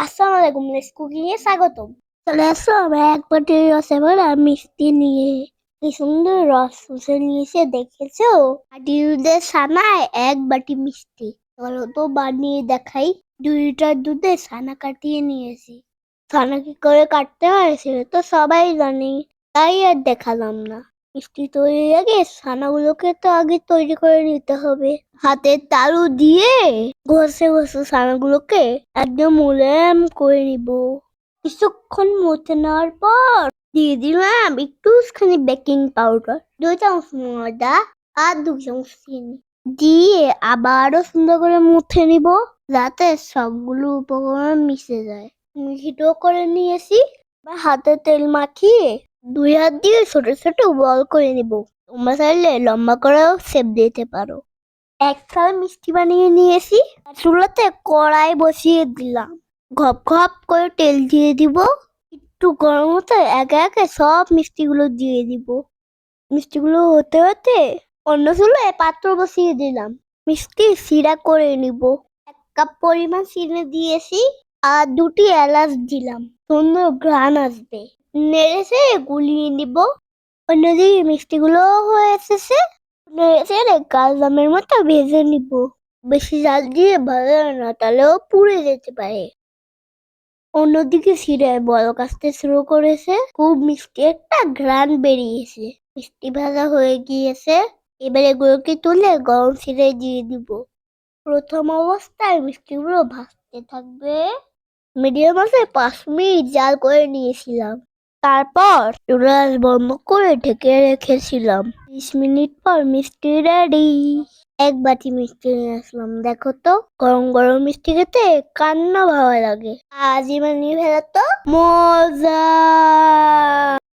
আসসালামু আলাইকুম, let's cooking এ স্বাগতম। চলে আসো আমরা এক বাটি রসে ভরা মিষ্টি নিয়ে। কি সুন্দর রস চুষে নিয়েছে দেখেছো? আটি দুধের ছানায় এক বাটি মিষ্টি। চলো তো বানিয়ে দেখাই। 2 লিটার দুধে ছানা কাটিয়ে নিয়েছি। ছানা কি করে কাটতে হয় সেটা তো সবাই জানি, তাই আর দেখালাম না। মিষ্টি তৈরির আগে ছানাগুলোকে তো আগে তৈরি করে নিতে হবে। হাতের তালু দিয়ে ঘষে ঘষে ছানাগুলোকে একদম মুলায়ম করে নিব। কিছুক্ষণ মথে নেওয়ার পর দিয়ে দিলাম একটুখানি বেকিং পাউডার, 2 চামচ ময়দা আর 2 চামচ চিনি দিয়ে আবারও সুন্দর করে মুথে নিব, যাতে সবগুলো উপকরণ মিশে যায়। মিহিটো করে নিয়েছি। এবার হাতে তেল মাখিয়ে 2 হাত দিয়ে ছোট ছোট বল করে নিব। তোমরা চাইলে লম্বা করেও শেপ দিতে পারো। এক থাল মিষ্টি বানিয়ে নিয়েছি। চুলাতে কড়াই বসিয়ে দিলাম। ঘপ ঘপ করে তেল দিয়ে দিব। একটু গরম হতে একে একে সব মিষ্টিগুলো দিয়ে দিব। মিষ্টিগুলো হতে হতে অন্য চুলায় পাত্র বসিয়ে দিলাম। মিষ্টি সিরা করে নিব। 1 কাপ পরিমাণ চিনি দিয়েছি আর 2টি এলাচ দিলাম, সুন্দর ঘ্রাণ আসবে। নেড়ে গুলিয়ে নিব। অন্যদিকে মিষ্টিগুলো হয়ে এসেছে। নেড়ে কালজামের মতো ভেজে নিব। বেশি জাল দিয়ে ভাজা না, তাহলেও পুড়ে যেতে পারে। অন্যদিকে শিরায় বলক আসতে শুরু করেছে। খুব মিষ্টি একটা ঘ্রাণ বেরিয়েছে। মিষ্টি ভাজা হয়ে গিয়েছে। এবার এগুলোকে তুলে গরম শিরায় দিয়ে দিব। প্রথম অবস্থায় মিষ্টিগুলো ভাজতে থাকবে। মিডিয়াম আছে 5 মিনিট জাল করে নিয়েছিলাম। তারপর চুলা বন্ধ করে ঢেকে রেখেছিলাম। 30 মিনিট পর মিষ্টি রেডি। 1 বাটি মিষ্টি নিয়ে আসলাম। দেখো তো, গরম গরম মিষ্টি খেতে কার না ভালো লাগে। আজই বানিয়ে ফেলো তো, মজা।